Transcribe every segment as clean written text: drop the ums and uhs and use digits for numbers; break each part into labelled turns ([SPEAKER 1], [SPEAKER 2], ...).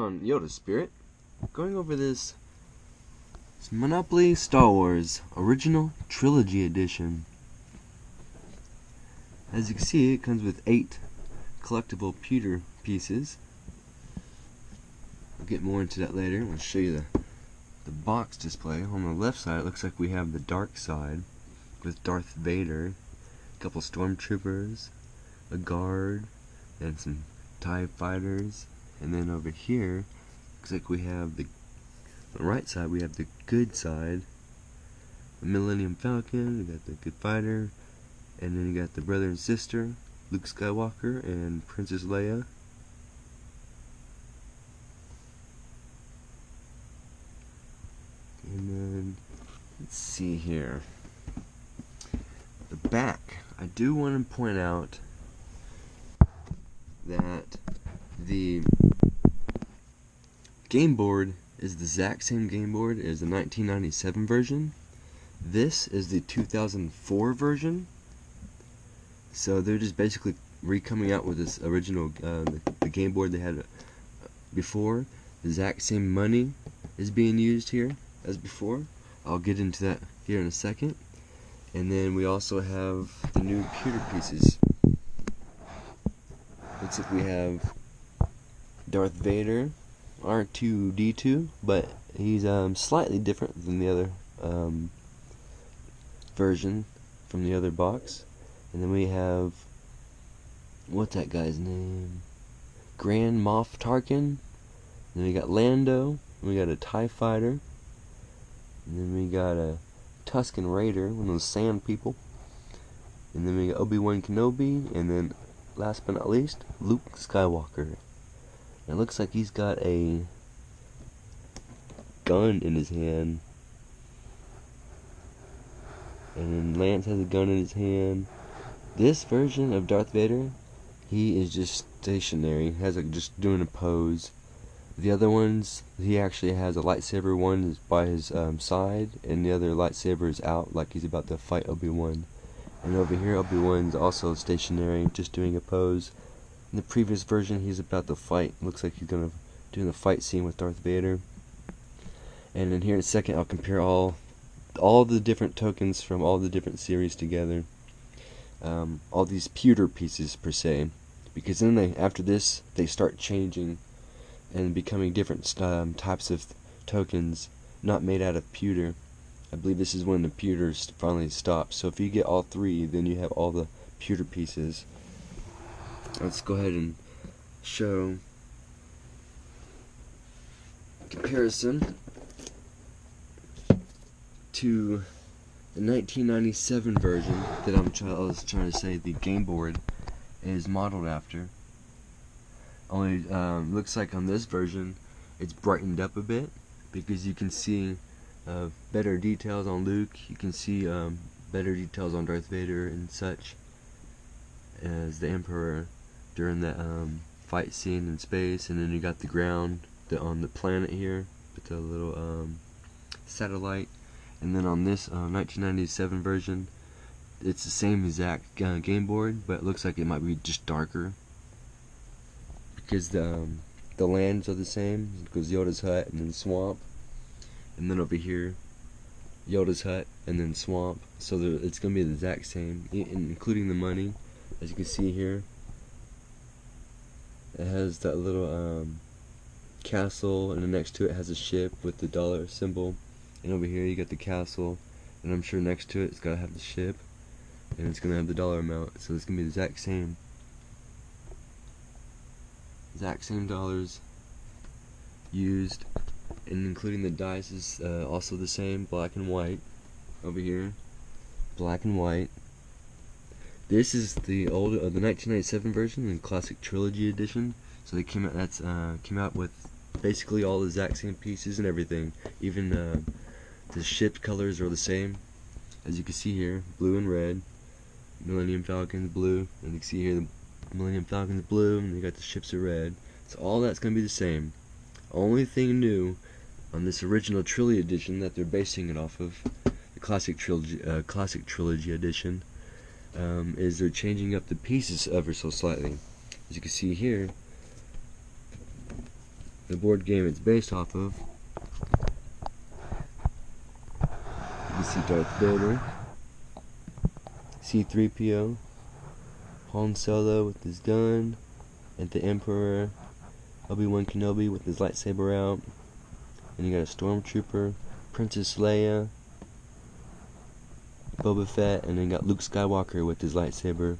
[SPEAKER 1] on Yoda Spirit, going over this Monopoly Star Wars Original Trilogy Edition. As you can see, it comes with 8 collectible pewter pieces. I'll get more into that later. I'll show you the box display. On the left side, it looks like we have the dark side with Darth Vader, a couple stormtroopers, a guard, and some TIE fighters. And then over here, looks like we have on the right side, we have the good side, the Millennium Falcon, we got the good fighter, and then you got the brother and sister, Luke Skywalker and Princess Leia. And then, let's see here. The back, I do want to point out that the game board is the exact same game board as the 1997 version. This is the 2004 version. So they're just basically re-coming out with this original, the game board they had before. The exact same money is being used here as before. I'll get into that here in a second. And then we also have the new pewter pieces. Looks like we have Darth Vader, R2-D2, but he's slightly different than the other version from the other box. And then we have, what's that guy's name? Grand Moff Tarkin. Then we got Lando. And we got a TIE fighter. And then we got a Tusken Raider, one of those sand people. And then we got Obi-Wan Kenobi. And then, last but not least, Luke Skywalker. It looks like he's got a gun in his hand. And then Lance has a gun in his hand. This version of Darth Vader, he is just stationary. He has just doing a pose. The other ones, he actually has a lightsaber. One is by his side, and the other lightsaber is out, like he's about to fight Obi-Wan. And over here, Obi-Wan's also stationary, just doing a pose. In the previous version, he's about to fight. Looks like he's gonna do the fight scene with Darth Vader. And then here in a second, I'll compare all the different tokens from all the different series together. All these pewter pieces per se, because then after this, they start changing and becoming different types of tokens, not made out of pewter. I believe this is when the pewter finally stops. So if you get all 3, then you have all the pewter pieces. Let's go ahead and show comparison to the 1997 version that I was trying to say the game board is modeled after. Only looks like on this version it's brightened up a bit, because you can see better details on Luke. You can see better details on Darth Vader and such, as the Emperor during that fight scene in space. And then you got the ground on the planet here with the little satellite. And then on this 1997 version, it's the same exact game board, but it looks like it might be just darker, because the lands are the same. It goes Yoda's hut and then swamp, and then over here Yoda's hut and then swamp. So it's gonna be the exact same, including the money. As you can see here, it has that little castle, and then next to it has a ship with the dollar symbol. And over here you got the castle, and I'm sure next to it it's gotta have the ship, and it's gonna have the dollar amount. So it's gonna be the exact same dollars used, and including the dice is also the same, black and white. Over here, black and white. This is the old, the 1997 version and Classic Trilogy Edition. So they came out with basically all the exact same pieces and everything. Even the ship colors are the same, as you can see here, blue and red. Millennium Falcon's blue, and you can see here the Millennium Falcon's blue, and you got the ships are red. So all that's going to be the same. Only thing new on this original Trilogy Edition that they're basing it off of, the Classic Trilogy Edition, is they're changing up the pieces ever so slightly. As you can see here, the board game it's based off of. You can see Darth Vader, C-3PO, Han Solo with his gun, and the Emperor, Obi-Wan Kenobi with his lightsaber out, and you got a Stormtrooper, Princess Leia, Boba Fett, and then you got Luke Skywalker with his lightsaber.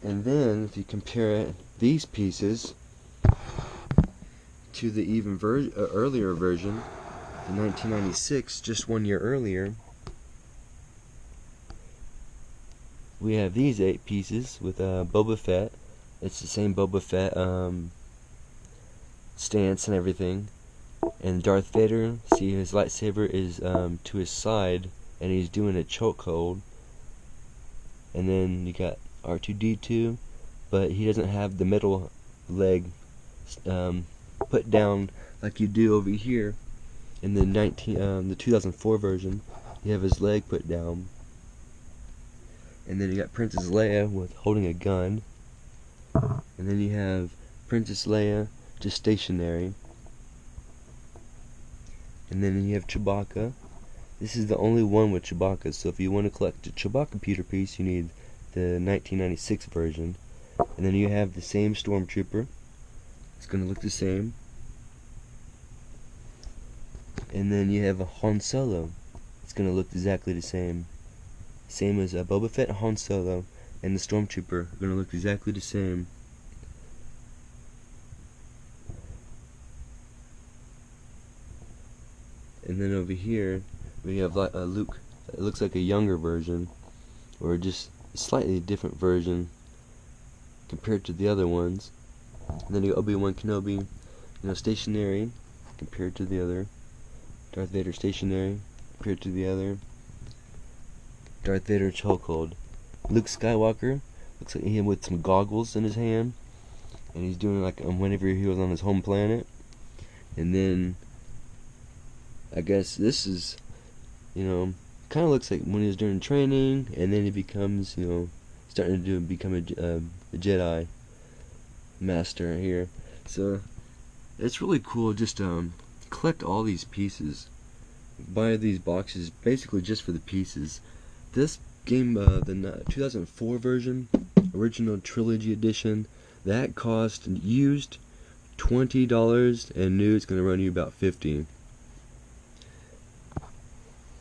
[SPEAKER 1] And then, if you compare these pieces to the even earlier version, the 1996, just 1 year earlier, we have these 8 pieces with Boba Fett. It's the same Boba Fett stance and everything. And Darth Vader, see his lightsaber is to his side, and he's doing a chokehold. And then you got R2-D2, but he doesn't have the middle leg put down like you do over here. In the 2004 version, you have his leg put down. And then you got Princess Leia with holding a gun. And then you have Princess Leia just stationary. And then you have Chewbacca. This is the only one with Chewbacca, so if you want to collect a Chewbacca computer piece, you need the 1996 version. And then you have the same Stormtrooper. It's going to look the same. And then you have a Han Solo. It's going to look exactly the same. Same as Boba Fett, Han Solo, and the Stormtrooper are going to look exactly the same. And then over here, we have Luke. It looks like a younger version, or just a slightly different version compared to the other ones. And then you got Obi-Wan Kenobi, stationary compared to the other. Darth Vader stationary compared to the other. Darth Vader chokehold. Luke Skywalker looks like him with some goggles in his hand, and he's doing like whenever he was on his home planet. And then I guess this is, kind of looks like when he was doing training, and then he becomes, starting to become a Jedi master here. So it's really cool. Just collect all these pieces. Buy these boxes basically just for the pieces. This game, the 2004 version, original Trilogy edition, that cost used $20, and new it's going to run you about $50.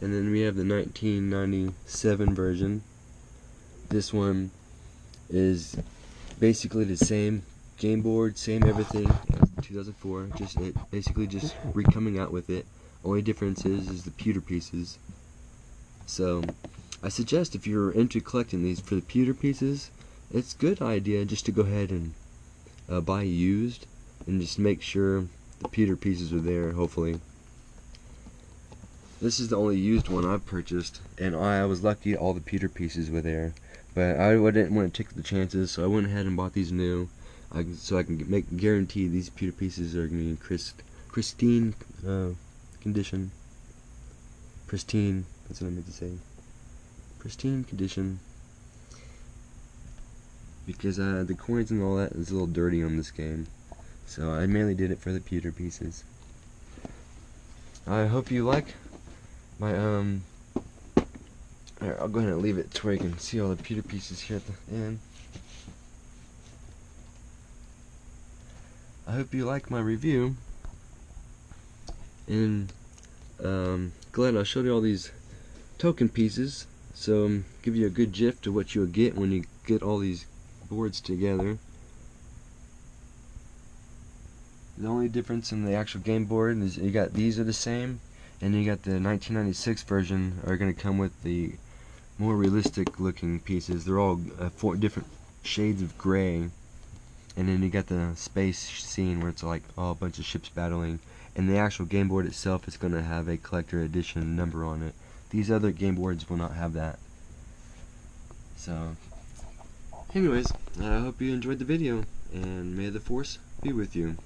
[SPEAKER 1] And then we have the 1997 version. This one is basically the same game board, same everything as 2004. It basically just coming out with it. Only difference is the pewter pieces. So I suggest if you're into collecting these for the pewter pieces, it's a good idea just to go ahead and buy used, and just make sure the pewter pieces are there, hopefully. This is the only used one I've purchased, and I was lucky all the pewter pieces were there. But I didn't want to take the chances, so I went ahead and bought these new, so I can guarantee these pewter pieces are going to be in pristine condition. Pristine, that's what I meant to say. Pristine condition. Because the coins and all that is a little dirty on this game. So I mainly did it for the pewter pieces. I hope you like my here, I'll go ahead and leave it to where you can see all the pewter pieces here at the end. I hope you like my review, and glad I showed you all these token pieces, so give you a good gist of what you'll get when you get all these boards together. The only difference in the actual game board is you got these are the same, and you got the 1996 version are going to come with the more realistic looking pieces. They're all 4 different shades of gray, and then you got the space scene where it's like a bunch of ships battling, and the actual game board itself is going to have a collector edition number on it. These other game boards will not have that. So anyways, I hope you enjoyed the video, and may the Force be with you.